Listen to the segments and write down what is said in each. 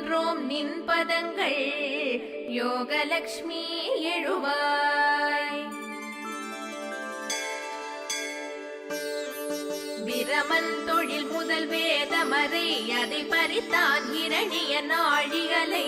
தோன்றோம் நின் பதங்கள் யோகலக்ஷ்மி எழுவாய். பிரமன் தொழில் முதல் வேதமறை அதை பறித்தான் இரணிய நாழிகளை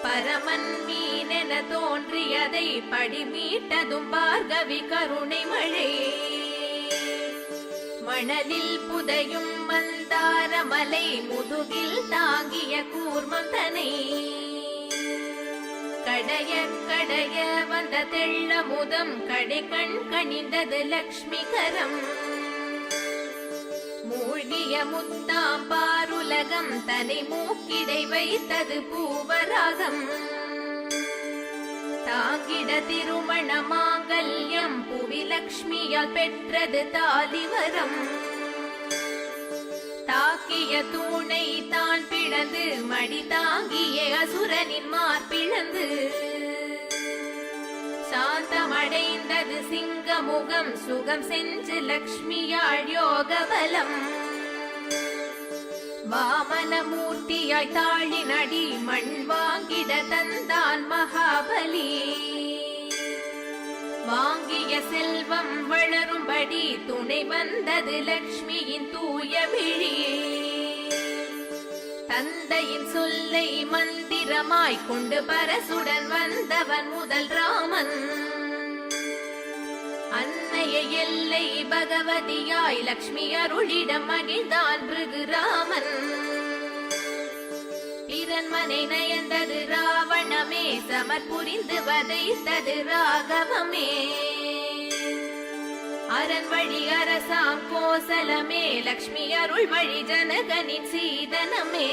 பரமன் மீனென தோன்றியதை படிமீட்டதும் பார்கவி கருணை மழை மணலில் புதையும் மந்தாரமலை முதுகில் தாங்கிய கூர்மம் தனை கடைய கடைய வந்த தெள்ள முதம் கடை கண் கணிந்தது லக்ஷ்மி கரம் மூழ்கிய முத்தாம் பாருலகம் தனை மூக்கிடை வைத்தது பூவராகம் தாங்கிட திருமண மாங்கல்யம் புவி லக்ஷ்மியால் பெற்றது தாலிவரம் தாக்கிய தூணை தான் பிளந்து மடி தாங்கிய அசுரனின் மார்பிளந்து சாந்தமடைந்தது சிங்கமுகம் சுகம் சென்று லக்ஷ்மியாள் யோகபலம் வாமனமூர்த்தியாய் தாழினடி மண் வாங்கிட தந்தான் மகாபலி வாங்கிய செல்வம் வளரும்படி துணை வந்தது லக்ஷ்மியின் தூய விழி தந்தையின் சொல்லை மந்திரமாய் கொண்டு பரசுடன் வந்தவன் முதல் ராமன் அன்னைய எல்லை பகவதியாய் லக்ஷ்மி அருளிடம் மகிழ்ந்தான் பிருகுராமன் பிறன்மனை நயந்தது ராவணமே சமர் புரிந்து வதைத்தது ராகவமே அரண் வழி அரசாம் கோசலமே லக்ஷ்மி அருள் வழி ஜனகனின் சீதனமே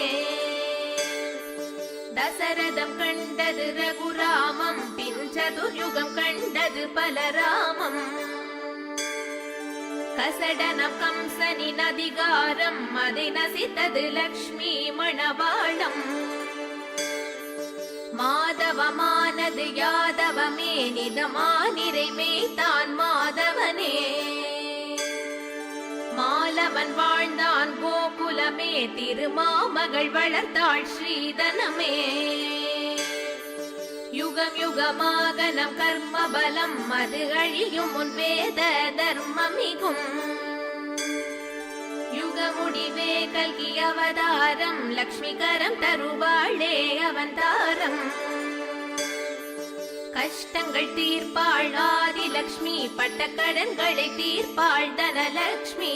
தசரதம் கண்டது ரகுராமம் பின் சதுர்யுகம் கண்டது பலராமம் கசடனம் கம்சனின் அதிகாரம் அதை நசித்தது லக்ஷ்மி மணவாளம் மாதவமானது யாதவமே நிதமானிரைமே தான் மாதவனே மாலவன் வாழ்ந்தான் கோகுலமே திருமாமகள் வளர்த்தாள் ஸ்ரீதனமே யுகம் யுகமாக நம் கர்ம பலம் அது அழியும் முன் வேத தர்மமிகும் யுக முடிவே கல்கி அவதாரம் லக்ஷ்மி கரம் தருவாளே அவதாரம் கஷ்டங்கள் தீர்ப்பாள் ஆதி லக்ஷ்மி பட்ட கடன்களை தீர்ப்பாள் தனலக்ஷ்மி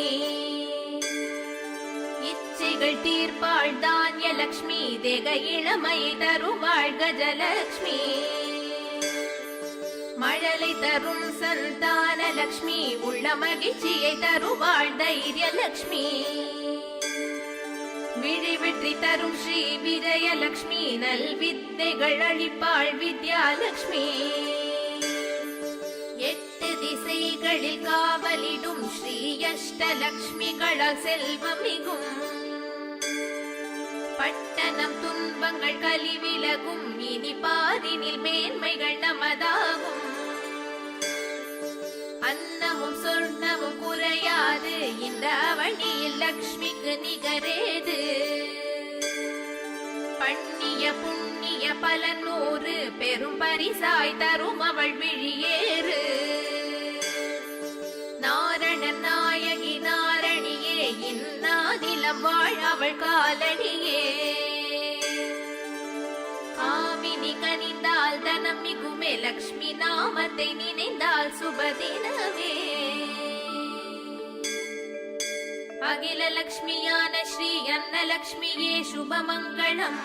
இச்சைகள் தீர்ப்பாள் தானிய லக்ஷ்மி தேக இளமை தருவாள் கஜலக்ஷ்மி மழலை தரும் சந்தான லக்ஷ்மி உள்ள மகிழ்ச்சியை தருவாள் தைரிய லக்ஷ்மி விழி வெற்றி தரும் ஸ்ரீ விஜயலக்ஷ்மி நல் வித்தைகள் அளிப்பாள் வித்யாலக்ஷ்மி எட்டு திசைகளில் காவலிடும் ஸ்ரீ அஷ்டலக்ஷ்மிகளால் செல்வம் மிகும் பட்டணம் துன்பங்கள் கலி விலகும் இனி பாரினில் மேன்மைகள் நமதாகும் அன்னமும் சொர்ணமும் குறையாது இந்த அவனியில் லக்ஷ்மிக்கு நிகரேது பண்ணிய புண்ணிய பலன் 100 பெரும் பரிசாய் தரும் அவள் விழியேறு நாரணன் நாயகி நாரணியே இந்நாதிலம் வாழ் அவள் காலடியே காமினி கனிந்தால் தனம் மிகுமே லக்ஷ்மி நாமத்தை நினைந்தால் சுபதினவே அகில லக்ஷ்மியான ஸ்ரீ அன்னலக்ஷ்மியே சுபமங்களம்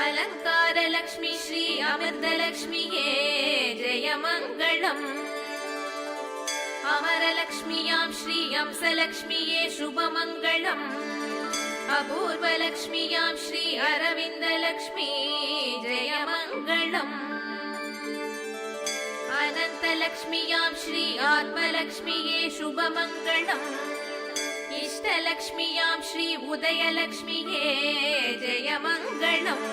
அலங்கார லக்ஷ்மி ஸ்ரீ அமிர்தலக்ஷ்மியே ஜெயமங்களம் அமரலக்ஷ்மியாம் ஸ்ரீ அம்சலக்ஷ்மியே சுபமங்களம் அபூர்வலக்ஷ்மியாம் ஸ்ரீ அரவிந்தலக்ஷ்மி ஜெயமங்களம் அனந்தலக்ஷ்மியாம் ஸ்ரீ ஆத்மலக்ஷ்மியே சுபமங்களம் இஷ்டலக்ஷ்மியாம் ஸ்ரீ உதயலக்ஷ்மியே ஜெயமங்களம்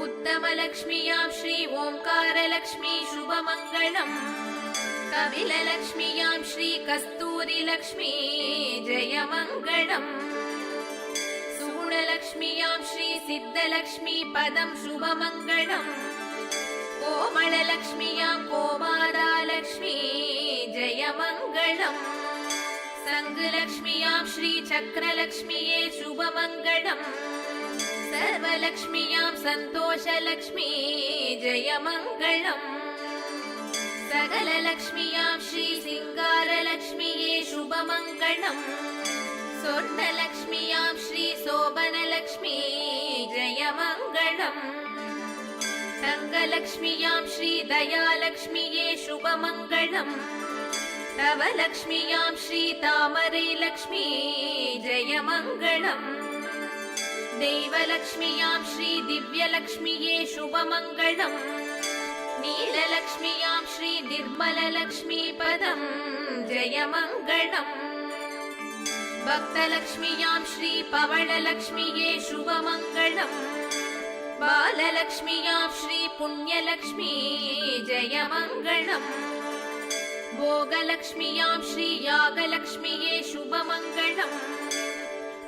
உத்தமலக்ஷ்மியாம் ஸ்ரீ ஓம்காரலக்ஷ்மி சுபமங்களம் கபிலலக்ஷ்மியாம் ஸ்ரீ கஸ்தூரி லக்ஷ்மி ஜெயமங்களம் सिद्धलक्ष्मी पदं शुभमङ्गलम् कोमललक्ष्म्यां कोमारालक्ष्मी जयमङ्गलम् सङ्गलक्ष्म्यां श्रीचक्रलक्ष्म्ये शुभमङ्गलम् सर्वलक्ष्म्यां सन्तोषलक्ष्मी जयमङ्गलम् सकललक्ष्म्यां श्रीसिङ्गारलक्ष्म्ये शुभमङ्गलम् स्वर्णलक्ष्म्यां श्रीशोभनलक्ष्मी जयमङ्गलम् तङ्गलक्ष्म्यां श्रीदयालक्ष्म्ये शुभमङ्गलम् तव लक्ष्म्यां श्रीतामरैलक्ष्मी जयमङ्गलम् देवलक्ष्म्यां श्रीदिव्यलक्ष्म्ये शुभमङ्गलम् नीललक्ष्म्यां श्रीनिर्मललक्ष्मी पदं जयमङ्गलम् भक्तलक्ष्म्यां श्रीपवनलक्ष्म्ये शुभमङ्गलम् बाललक्ष्म्यां श्रीपुण्यलक्ष्मी जयमङ्गलम् भोगलक्ष्म्यां श्रीयागलक्ष्म्ये शुभमङ्गलम्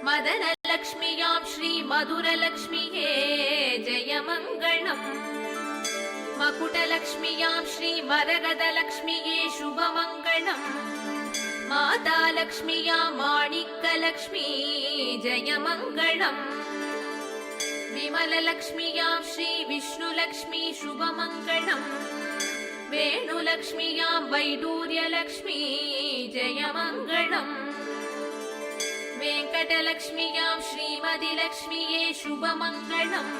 मदनलक्ष्म्यां श्रीमधुरलक्ष्म्ये जयमङ्गलम् मकुटलक्ष्म्यां श्रीमरगदलक्ष्म्ये शुभमङ्गलम् मातालक्ष्म्यां माणिक्यलक्ष्मी जयमङ्गलम् विमललक्ष्म्यां श्रीविष्णुलक्ष्मी शुभमङ्गलम् वेणुलक्ष्म्यां वैडूर्यलक्ष्मी जयमङ्गलम् वेङ्कटलक्ष्म्यां श्रीमदिलक्ष्म्ये शुभमङ्गलम्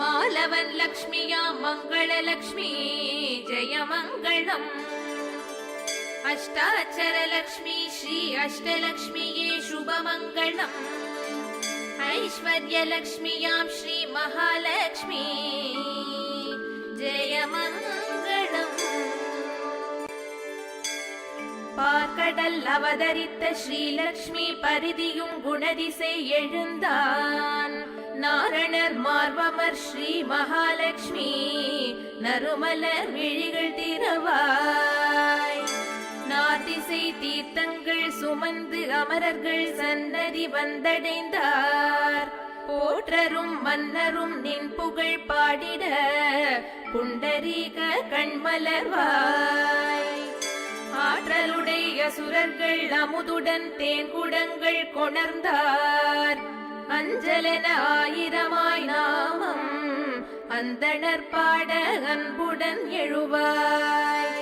मालवनलक्ष्म्यां मङ्गललक्ष्मी जयमङ्गलम् अष्टाक्षरलक्ष्मी श्री अष्टलक्ष्म्ये शुभमङ्गलम् ऐश्वर्यलक्ष्म्यां श्री महालक्ष्मी जयमङ्गलम् பார்க்கடல் அவதரித்த ஸ்ரீலக்ஷ்மி பரிதியும் குணதிசை எழுந்தான் நாரணர் மார்பமர் ஸ்ரீ மகாலட்சுமி நறுமலர் விழிகள் திறவாய் நாதிசை தீர்த்தங்கள் சுமந்து அமரர்கள் சன்னதி வந்தடைந்தார் போற்றரும் மன்னரும் நின் புகழ் பாடிட புண்டரீக கண்மலர்வாய் ஆற்றலுடைய சுரர்கள் அமுதுடன் தேன்குடங்கள் கொணர்ந்தார் அஞ்சலென ஆயிரமாய் நாமம் அந்தணர் பாட அன்புடன் எழுவாய்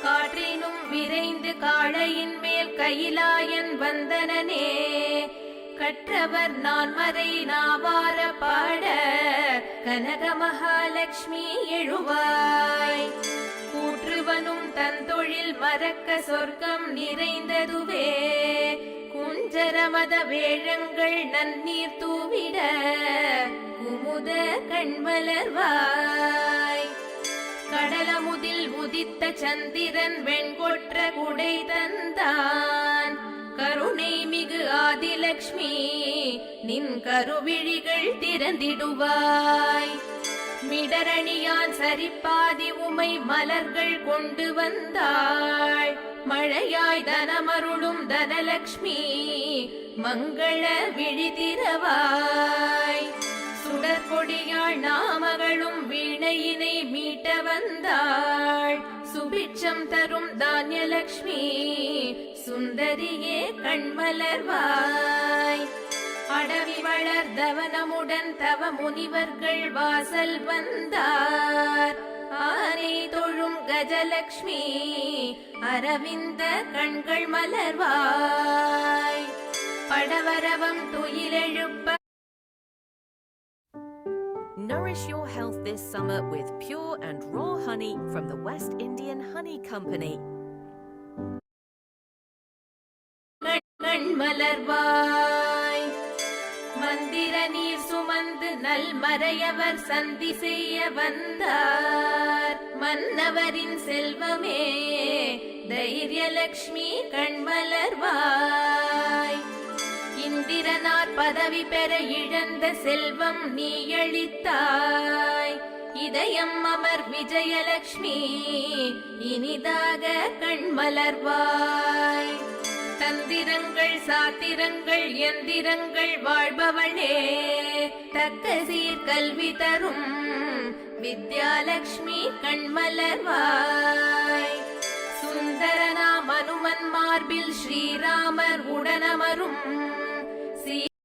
காற்றினும் விரைந்து காளையின் மேல் கையிலாயன் வந்தனனே கற்றவர் நான்மறை நாவார பாட கனக மகாலட்சுமி எழுவாய் கூற்றுவனும் தன் தொழில் மறக்க சொர்க்கம் நிறைந்ததுவே குஞ்சரமத வேழங்கள் நன்னீர் தூவிட குமுத கண்மலர்வாய் கடலமுதில் உதித்த சந்திரன் வெண்கொற்ற குடை தந்தான் கருணை மிகு ஆதிலக்ஷ்மி நின் கருவிழிகள் திறந்திடுவாய் மிடரணியான் சரிப்பாதி உமை மலர்கள் கொண்டு வந்தாள் மழையாய் தனமருளும் தனலக்ஷ்மி மங்கள விழிதிரவாய் சுடற்கொடியாள் நாமகளும் வீணையினை மீட்ட வந்தாள் சுபிட்சம் தரும் தானியலக்ஷ்மி சுந்தரியே கண்மலர்வாய் அடவி வளர்ந்தவனமுடன் தவ முனிவர்கள் வாசல் வந்தார் ஆனை தொழும் கஜலக்ஷ்மி அரவிந்த கண்கள் மலர்வாய் படவரவம் துயிலெழுப்ப. Nourish your health this summer with pure and raw honey from the West Indian Honey Company. மலர்வாய் மந்திர நீர் சுமந்து நல் மறையவர் சந்தி செய்ய வந்தார் மன்னவரின் செல்வமே தைரியலக்ஷ்மி கண்மலர்வாய் இந்திரனார் பதவி பெற இழந்த செல்வம் நீ அளித்தாய் இதயம் அமர் விஜயலக்ஷ்மி இனிதாக கண்மலர்வாய் தந்திரங்கள் சாத்திரங்கள் எந்திரங்கள் வாழ்பவளே, தக்க சீர்கல்வி தரும் வித்யாலக்ஷ்மி கண்மலர்வாய். சுந்தரனாம் அனுமன் மார்பில் ஸ்ரீராமர் உடனமரும்